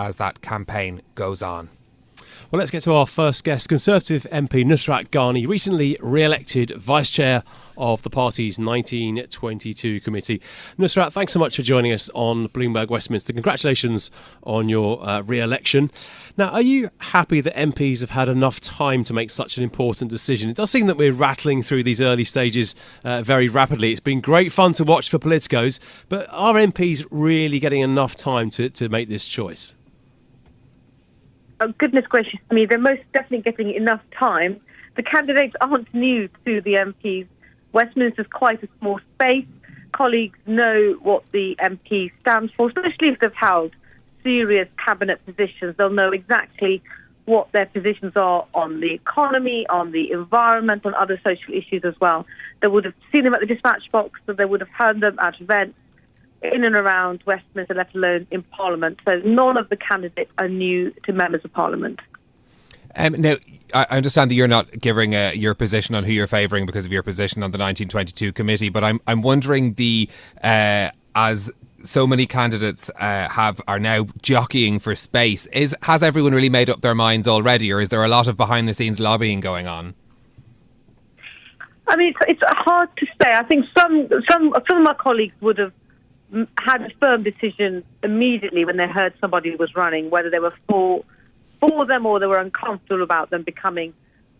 as that campaign goes on. Well, let's get to our first guest. Conservative MP Nusrat Ghani, recently re-elected Vice Chair of the party's 1922 committee. Nusrat, thanks so much for joining us on Bloomberg Westminster. Congratulations on your re-election. Now, are you happy that MPs have had enough time to make such an important decision? It does seem that we're rattling through these early stages very rapidly. It's been great fun to watch for politicos, but are MPs really getting enough time to make this choice? Oh, goodness gracious me, they're most definitely getting enough time. The candidates aren't new to the MPs. Westminster's quite a small space. Colleagues know what the MP stands for, especially if they've held serious cabinet positions. They'll know exactly what their positions are on the economy, on the environment, on other social issues as well. They would have seen them at the dispatch box, so they would have heard them at events in and around Westminster, let alone in Parliament. So none of the candidates are new to members of Parliament. Now, I understand that you're not giving your position on who you're favouring because of your position on the 1922 committee, but I'm wondering as so many candidates are now jockeying for space, has everyone really made up their minds already, or is there a lot of behind the scenes lobbying going on? I mean, it's hard to say. I think some of my colleagues would have had a firm decision immediately when they heard somebody was running, whether they were for them or they were uncomfortable about them becoming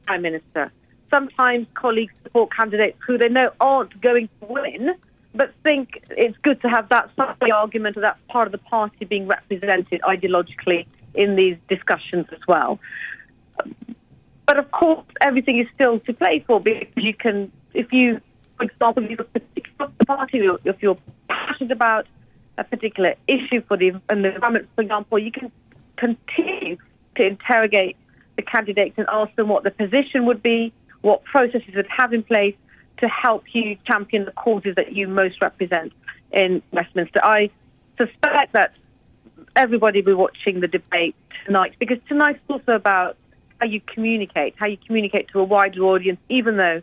Prime Minister. Sometimes colleagues support candidates who they know aren't going to win, but think it's good to have that side of the argument or that part of the party being represented ideologically in these discussions as well. But of course, everything is still to play for, because you can, if you, for example, if you're particular party, if you're passionate about a particular issue for the environment, for example, you can continue to interrogate the candidates and ask them what the position would be, what processes would have in place to help you champion the causes that you most represent in Westminster. I suspect that everybody will be watching the debate tonight, because tonight's also about how you communicate to a wider audience, even though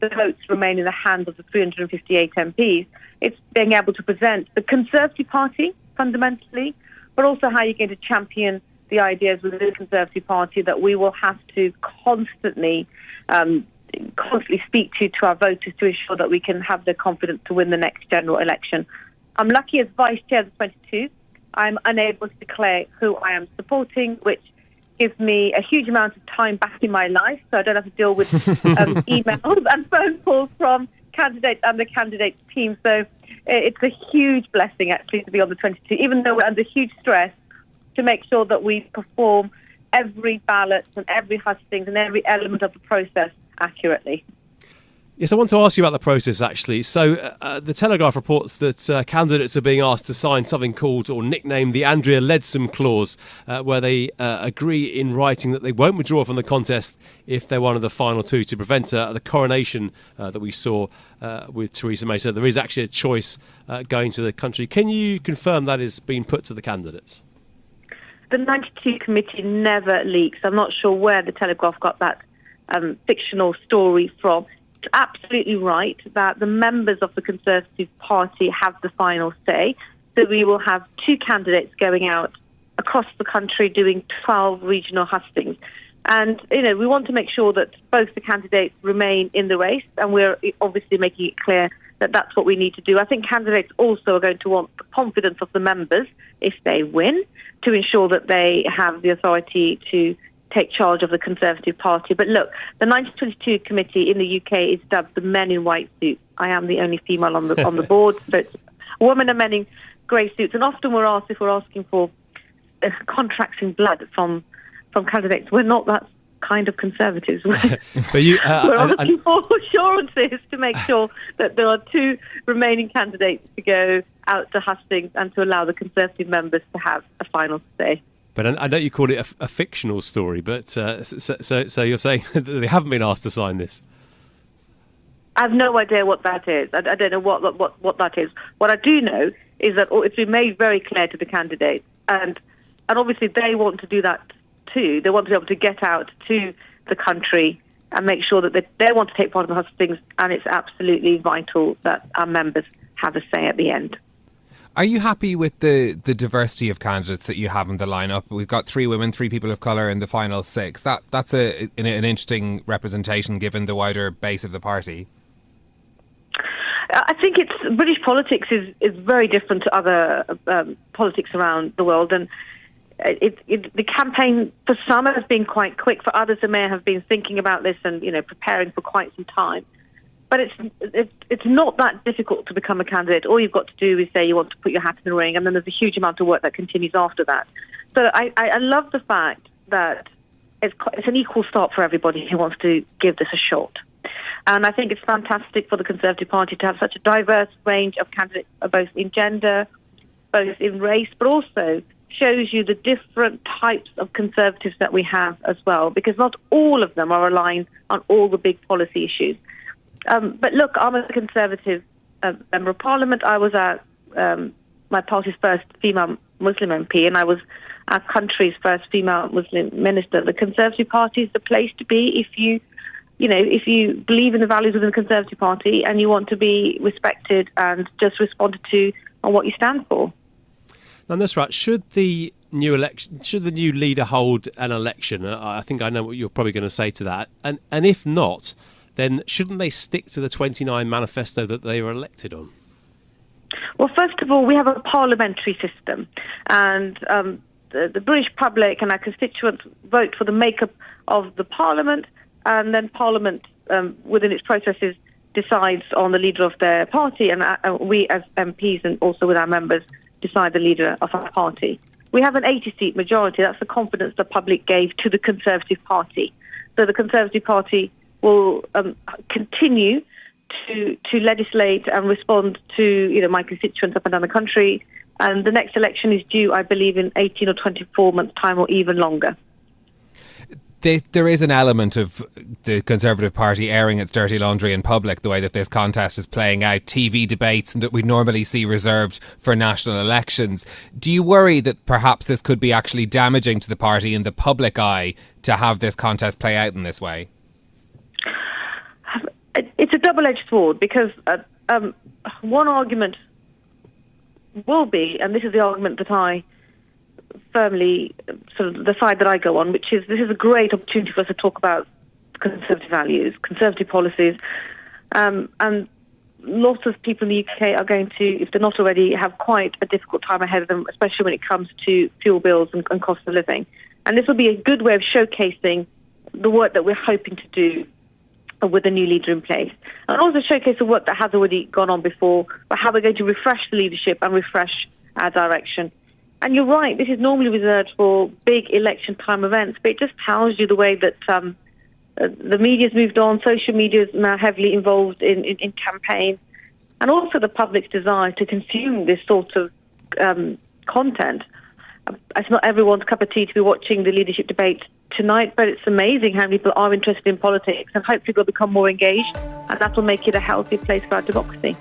the votes remain in the hands of the 358 MPs. It's being able to present the Conservative Party, fundamentally, but also how you're going to champion the ideas within the Conservative Party that we will have to constantly speak to our voters to ensure that we can have the confidence to win the next general election. I'm lucky as Vice Chair of the 22. I'm unable to declare who I am supporting, which gives me a huge amount of time back in my life, so I don't have to deal with emails and phone calls from candidates and the candidates team. So it's a huge blessing, actually, to be on the 22, even though we're under huge stress to make sure that we perform every ballot and every hustings and every element of the process accurately. Yes, I want to ask you about the process, actually. So the Telegraph reports that candidates are being asked to sign something called, or nicknamed, the Andrea Leadsom Clause, where they agree in writing that they won't withdraw from the contest if they're one of the final two, to prevent the coronation that we saw with Theresa May. So there is actually a choice going to the country. Can you confirm that is being put to the candidates? The 92 committee never leaks. I'm not sure where the Telegraph got that fictional story from. It's absolutely right that the members of the Conservative Party have the final say. So we will have two candidates going out across the country doing 12 regional hustings. And, we want to make sure that both the candidates remain in the race, and we're obviously making it clear that that's what we need to do. I think candidates also are going to want the confidence of the members, if they win, to ensure that they have the authority to take charge of the Conservative Party. But look, the 1922 committee in the UK is dubbed the Men in White Suits. I am the only female on the board, so it's women and men in grey suits. And often we're asked if we're asking for contracts in blood from candidates. We're not that kind of Conservatives. We're asking for assurances to make sure that there are two remaining candidates to go out to hustings and to allow the Conservative members to have a final say. But I know you call it a fictional story, but so you're saying that they haven't been asked to sign this? I have no idea what that is. I don't know what that is. What I do know is that it's been made very clear to the candidates, and obviously they want to do that too. They want to be able to get out to the country and make sure that they want to take part in the hustings, and it's absolutely vital that our members have a say at the end. Are you happy with the diversity of candidates that you have in the lineup? We've got 3 women, 3 people of colour in the final 6. That's an interesting representation given the wider base of the party. I think British politics is very different to other politics around the world, and the campaign for some has been quite quick. For others, they may have been thinking about this and preparing for quite some time. But it's not that difficult to become a candidate. All you've got to do is say you want to put your hat in the ring, and then there's a huge amount of work that continues after that. So I love the fact that it's an equal start for everybody who wants to give this a shot. And I think it's fantastic for the Conservative Party to have such a diverse range of candidates, both in gender, both in race, but also shows you the different types of Conservatives that we have as well, because not all of them are aligned on all the big policy issues. But look, I'm a Conservative member of Parliament. I was my party's first female Muslim MP, and I was our country's first female Muslim minister. The Conservative Party is the place to be if you believe in the values of the Conservative Party and you want to be respected and just responded to on what you stand for. Now, Nusrat, should the new leader hold an election? I think I know what you're probably going to say to that. And if not, then shouldn't they stick to the 29 manifesto that they were elected on? Well, first of all, we have a parliamentary system, and the British public and our constituents vote for the makeup of the Parliament, and then Parliament, within its processes, decides on the leader of their party, and we as MPs and also with our members decide the leader of our party. We have an 80-seat majority. That's the confidence the public gave to the Conservative Party. So the Conservative Party will continue to legislate and respond to my constituents up and down the country. And the next election is due, I believe, in 18 or 24 months' time or even longer. There is an element of the Conservative Party airing its dirty laundry in public, the way that this contest is playing out, TV debates that we normally see reserved for national elections. Do you worry that perhaps this could be actually damaging to the party in the public eye to have this contest play out in this way? It's a double-edged sword, because one argument will be, and this is the argument that I firmly, sort of the side that I go on, which is this is a great opportunity for us to talk about Conservative values, Conservative policies, and lots of people in the UK are going to, if they're not already, have quite a difficult time ahead of them, especially when it comes to fuel bills and cost of living. And this will be a good way of showcasing the work that we're hoping to do with a new leader in place, and also showcase the work that has already gone on before, but how we're going to refresh the leadership and refresh our direction. And you're right, this is normally reserved for big election time events, but it just tells you the way that the media's moved on, social media is now heavily involved in campaigns, and also the public's desire to consume this sort of content. It's not everyone's cup of tea to be watching the leadership debate tonight, but it's amazing how many people are interested in politics, and hopefully they'll become more engaged, and that will make it a healthy place for our democracy.